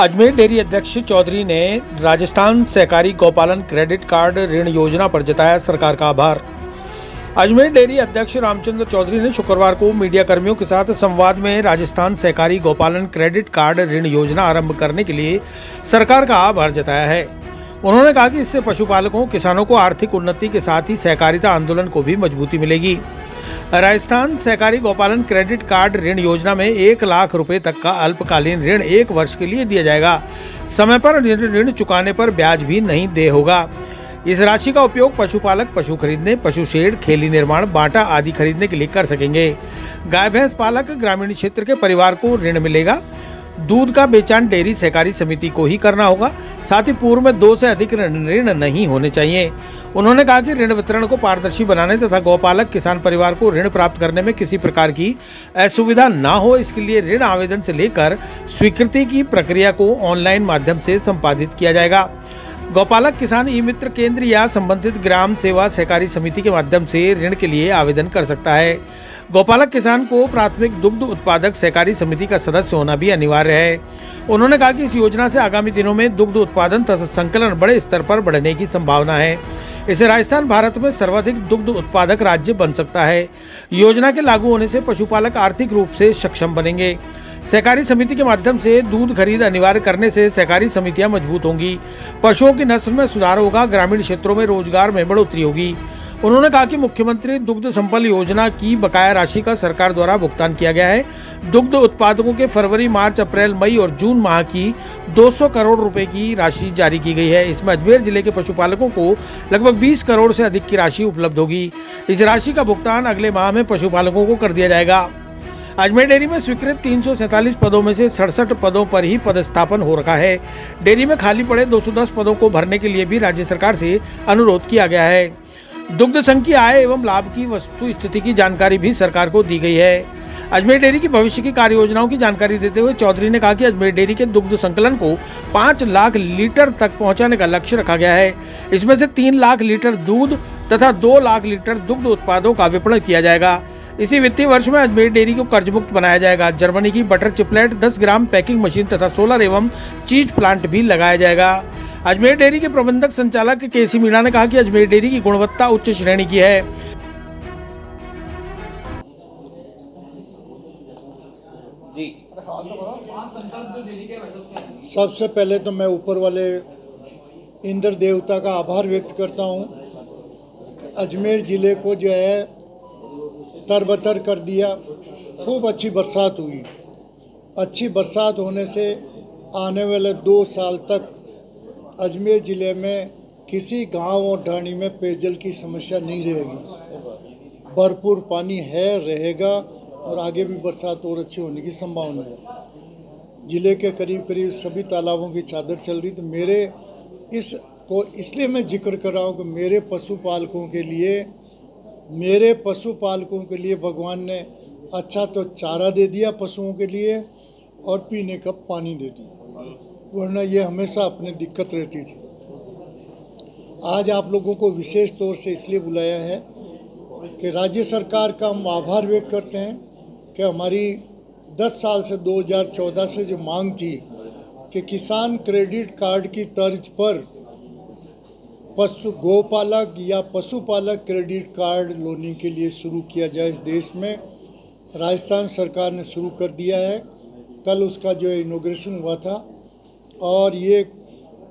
Ajmer dairy अध्यक्ष चौधरी ने राजस्थान सहकारी गौपालन क्रेडिट कार्ड ऋण योजना पर जताया सरकार का आभार। अजमेर डेयरी अध्यक्ष रामचंद्र चौधरी ने शुक्रवार को मीडिया कर्मियों के साथ संवाद में राजस्थान सहकारी गौपालन क्रेडिट कार्ड ऋण योजना आरंभ करने के लिए सरकार का आभार जताया है। उन्होंने कहा कि इससे पशुपालकों, किसानों को आर्थिक उन्नति के साथ ही सहकारिता आंदोलन को भी मजबूती मिलेगी। राजस्थान सहकारी गौपालन क्रेडिट कार्ड ऋण योजना में 1 लाख रुपए तक का अल्पकालीन ऋण 1 वर्ष के लिए दिया जाएगा। समय पर ऋण चुकाने पर ब्याज भी नहीं देय होगा। इस राशि का उपयोग पशुपालक पशु खरीदने, पशु शेड, खेली निर्माण, बाटा आदि खरीदने के लिए कर सकेंगे। गाय भैंस पालक ग्रामीण क्षेत्र के परिवार को ऋण मिलेगा। दूध का बेचान डेयरी सहकारी समिति को ही करना होगा। साथ ही पूर्व में 2 से अधिक ऋण नहीं होने चाहिए। उन्होंने कहा कि ऋण वितरण को पारदर्शी बनाने तथा गौपालक किसान परिवार को ऋण प्राप्त करने में किसी प्रकार की असुविधा न हो, इसके लिए ऋण आवेदन से लेकर स्वीकृति की प्रक्रिया को ऑनलाइन माध्यम से संपादित किया जाएगा। गौपालक किसान ई मित्र केंद्र या संबंधित ग्राम सेवा सहकारी समिति के माध्यम से ऋण के लिए आवेदन कर सकता है। गौपालक किसान को प्राथमिक दुग्ध उत्पादक सहकारी समिति का सदस्य होना भी अनिवार्य है। उन्होंने कहा कि इस योजना से आगामी दिनों में दुग्ध उत्पादन तथा संकलन बड़े स्तर पर बढ़ने की संभावना है। इससे राजस्थान भारत में सर्वाधिक दुग्ध उत्पादक राज्य बन सकता है। योजना के लागू होने से पशुपालक आर्थिक रूप से सक्षम बनेंगे। सहकारी समिति के माध्यम से दूध खरीद अनिवार्य करने से सहकारी समितियां मजबूत होंगी। पशुओं की नस्ल में सुधार होगा। ग्रामीण क्षेत्रों में रोजगार में बढ़ोतरी होगी। उन्होंने कहा कि मुख्यमंत्री दुग्ध संपल योजना की बकाया राशि का सरकार द्वारा भुगतान किया गया है। दुग्ध उत्पादकों के फरवरी, मार्च, अप्रैल, मई और जून माह की 200 करोड़ रुपए की राशि जारी की गई है। इसमें अजमेर जिले के पशुपालकों को लगभग 20 करोड़ से अधिक की राशि उपलब्ध होगी। इस राशि का भुगतान अगले माह में पशुपालकों को कर दिया जाएगा। अजमेर डेयरी में स्वीकृत 347 पदों में से 67 पदों पर ही पदस्थापन हो रखा है। डेयरी में खाली पड़े 210 पदों को भरने के लिए भी राज्य सरकार से अनुरोध किया गया है। दुग्ध संघ की आय एवं लाभ की वस्तु स्थिति की जानकारी भी सरकार को दी गई है। अजमेर डेयरी की भविष्य की कार्य योजनाओं की जानकारी देते हुए चौधरी ने कहा कि अजमेर डेयरी के दुग्ध संकलन को 5 लाख लीटर तक पहुंचाने का लक्ष्य रखा गया है। इसमें से 3 लाख लीटर दूध तथा 2 लाख लीटर दुग्ध उत्पादों का विपणन किया जाएगा। इसी वित्तीय वर्ष में अजमेर डेयरी को कर्ज मुक्त बनाया जाएगा। जर्मनी की बटर चिपलेट, 10 ग्राम पैकिंग मशीन तथा सोलर एवं चीज प्लांट भी लगाया जाएगा। अजमेर डेयरी के प्रबंधक संचालक केसी मीणा ने कहा कि अजमेर डेयरी की गुणवत्ता उच्च श्रेणी की है। जी, सबसे पहले तो मैं ऊपर वाले इंद्र देवता का आभार व्यक्त करता हूं। अजमेर ज़िले को जो है तरबतर कर दिया। खूब अच्छी बरसात हुई। अच्छी बरसात होने से आने वाले 2 साल तक अजमेर ज़िले में किसी गांव और ढाणी में पेयजल की समस्या नहीं रहेगी। भरपूर पानी है, रहेगा और आगे भी बरसात और अच्छी होने की संभावना है। ज़िले के करीब करीब सभी तालाबों की चादर चल रही। तो मेरे इसको इसलिए मैं जिक्र कर रहा हूँ कि मेरे पशुपालकों के लिए भगवान ने अच्छा तो चारा दे दिया पशुओं के लिए और पीने का पानी दे दिया, वरना ये हमेशा अपने दिक्कत रहती थी। आज आप लोगों को विशेष तौर से इसलिए बुलाया है कि राज्य सरकार का हम आभार व्यक्त करते हैं कि हमारी 10 साल से 2014 से जो मांग थी कि किसान क्रेडिट कार्ड की तर्ज पर गौपालक या पशुपालक क्रेडिट कार्ड लेने के लिए शुरू किया जाए इस देश में, राजस्थान सरकार ने शुरू कर दिया है। कल उसका जो इनॉग्रेशन हुआ था और ये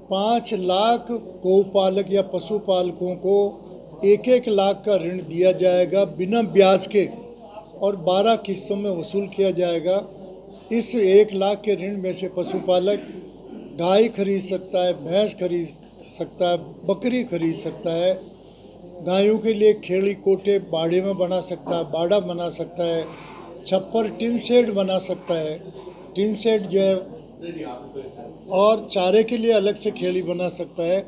5 लाख गौपालक या पशुपालकों को 1-1 लाख का ऋण दिया जाएगा बिना ब्याज के और 12 किस्तों में वसूल किया जाएगा। इस 1 लाख के ऋण में से पशुपालक गाय खरीद सकता है, भैंस खरीद सकता है, बकरी खरीद सकता है। गायों के लिए खेड़ी कोटे बाड़े में बना सकता है, बाड़ा बना सकता है, छप्पर टिन शेड बना सकता है, टिन शेड जो है, और चारे के लिए अलग से खेड़ी बना सकता है।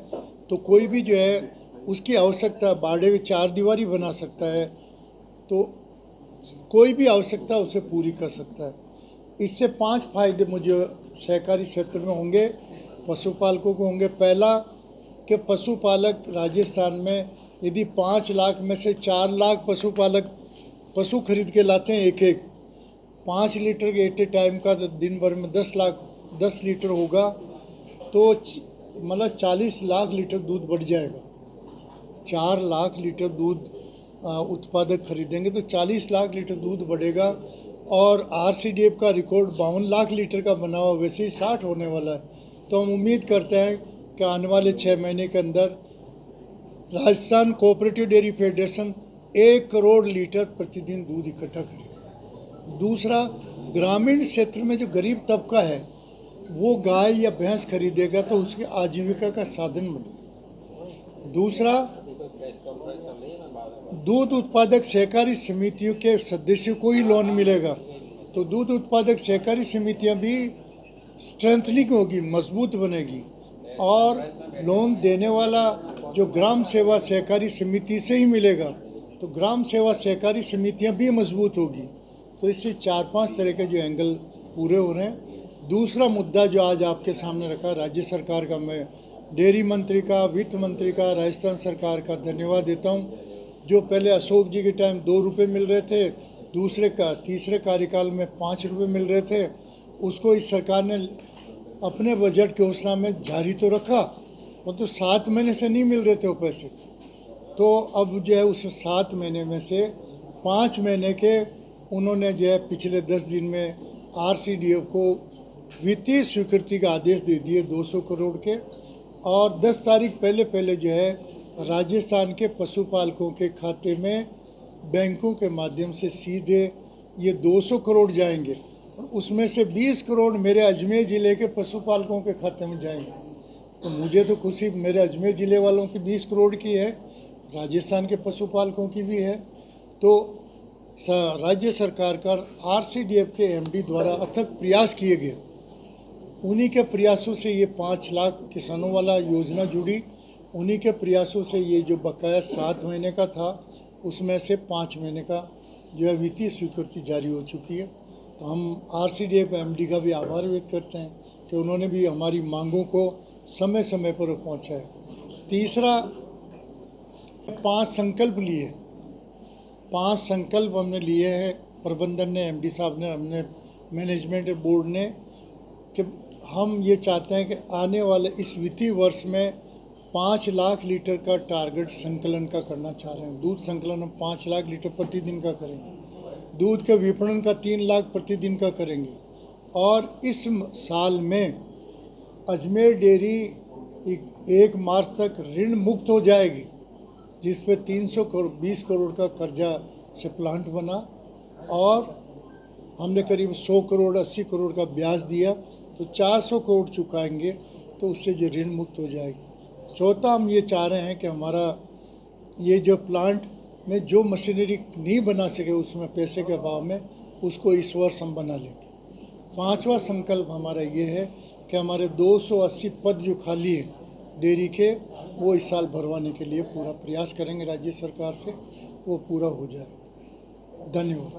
तो कोई भी जो है उसकी आवश्यकता, बाड़े में 4 दीवारी बना सकता है, तो कोई भी आवश्यकता उसे पूरी कर सकता है। इससे 5 फायदे मुझे सहकारी क्षेत्र में होंगे, पशुपालकों को होंगे। पहला कि पशुपालक राजस्थान में यदि 5 लाख में से 4 लाख पशुपालक पशु खरीद के लाते हैं, एक 5 लीटर के एट ए टाइम का, तो दिन भर में 10 लाख 10 लीटर होगा तो मतलब 40 लाख लीटर दूध बढ़ जाएगा। 4 लाख लीटर दूध उत्पादक खरीदेंगे तो 40 लाख लीटर दूध बढ़ेगा। और आरसीडीएफ का रिकॉर्ड 52 लाख लीटर का बना हुआ, वैसे ही 60 होने वाला है। तो हम उम्मीद करते हैं कि आने वाले 6 महीने के अंदर Rajasthan cooperative dairy federation 1 crore litre प्रतिदिन दूध इकट्ठा करेगा। दूसरा, ग्रामीण क्षेत्र में जो गरीब तबका है वो गाय या भैंस खरीदेगा तो उसकी आजीविका का साधन बनेगा। दूसरा, दूध उत्पादक सहकारी समितियों के सदस्यों को ही लोन मिलेगा तो दूध उत्पादक सहकारी समितियां भी स्ट्रेंथनिंग होगी, मजबूत बनेगी। और लोन देने वाला जो ग्राम सेवा सहकारी समिति से ही मिलेगा तो ग्राम सेवा सहकारी समितियां भी मजबूत होगी। तो इससे 4-5 तरह के जो एंगल पूरे हो रहे हैं। दूसरा मुद्दा जो आज आपके सामने रखा, राज्य सरकार का, मैं डेयरी मंत्री का, वित्त मंत्री का, राजस्थान सरकार का धन्यवाद देता हूँ। जो पहले अशोक जी के टाइम 2 रुपये मिल रहे थे, तीसरे कार्यकाल में 5 रुपये मिल रहे थे, उसको इस सरकार ने अपने बजट के घोषणा में जारी तो रखा, परंतु 7 महीने से नहीं मिल रहे थे वो पैसे। तो अब जो है उस 7 महीने में से 5 महीने के उन्होंने जो है पिछले 10 दिन में आरसीडीएफ को वित्तीय स्वीकृति का आदेश दे दिए 200 करोड़ के। और 10 तारीख पहले जो है राजस्थान के पशुपालकों के खाते में बैंकों के माध्यम से सीधे ये 200 करोड़ जाएंगे। उसमें से 20 करोड़ मेरे अजमेर ज़िले के पशुपालकों के खाते में जाएंगे। तो मुझे तो खुशी मेरे अजमेर ज़िले वालों की 20 करोड़ की है, राजस्थान के पशुपालकों की भी है। तो राज्य सरकार का आरसीडीएफ के एमडी द्वारा अथक प्रयास किए गए, उन्हीं के प्रयासों से ये 5 लाख किसानों वाला योजना जुड़ी। उन्हीं के प्रयासों से ये जो बकाया 7 महीने का था उसमें से 5 महीने का जो है वित्तीय स्वीकृति जारी हो चुकी है। तो हम आरसीडीएफ एमडी का भी आभार व्यक्त करते हैं कि उन्होंने भी हमारी मांगों को समय समय पर पहुंचाया। तीसरा, 5 संकल्प लिए, 5 संकल्प हमने लिए हैं, प्रबंधन ने, एमडी साहब ने, हमने, मैनेजमेंट बोर्ड ने, कि हम ये चाहते हैं कि आने वाले इस वित्तीय वर्ष में 5 लाख लीटर का टारगेट संकलन का करना चाह रहे हैं। दूध संकलन हम 5 लाख लीटर प्रतिदिन का करेंगे, दूध के विपणन का 3 लाख प्रतिदिन का करेंगे। और इस साल में अजमेर डेयरी 1 मार्च तक ऋण मुक्त हो जाएगी, जिस पे 320 करोड़ का कर्जा से प्लांट बना और हमने करीब 100 करोड़ 80 करोड़ का ब्याज दिया, तो 400 करोड़ चुकाएंगे तो उससे जो ऋण मुक्त हो जाएगी। चौथा, हम ये चाह रहे हैं कि हमारा ये जो प्लांट में जो मशीनरी नहीं बना सके उसमें पैसे के अभाव में, उसको इस वर्ष हम बना लेंगे। 5वां संकल्प हमारा ये है कि हमारे 280 पद जो खाली है डेयरी के, वो इस साल भरवाने के लिए पूरा प्रयास करेंगे राज्य सरकार से, वो पूरा हो जाएगा। धन्यवाद।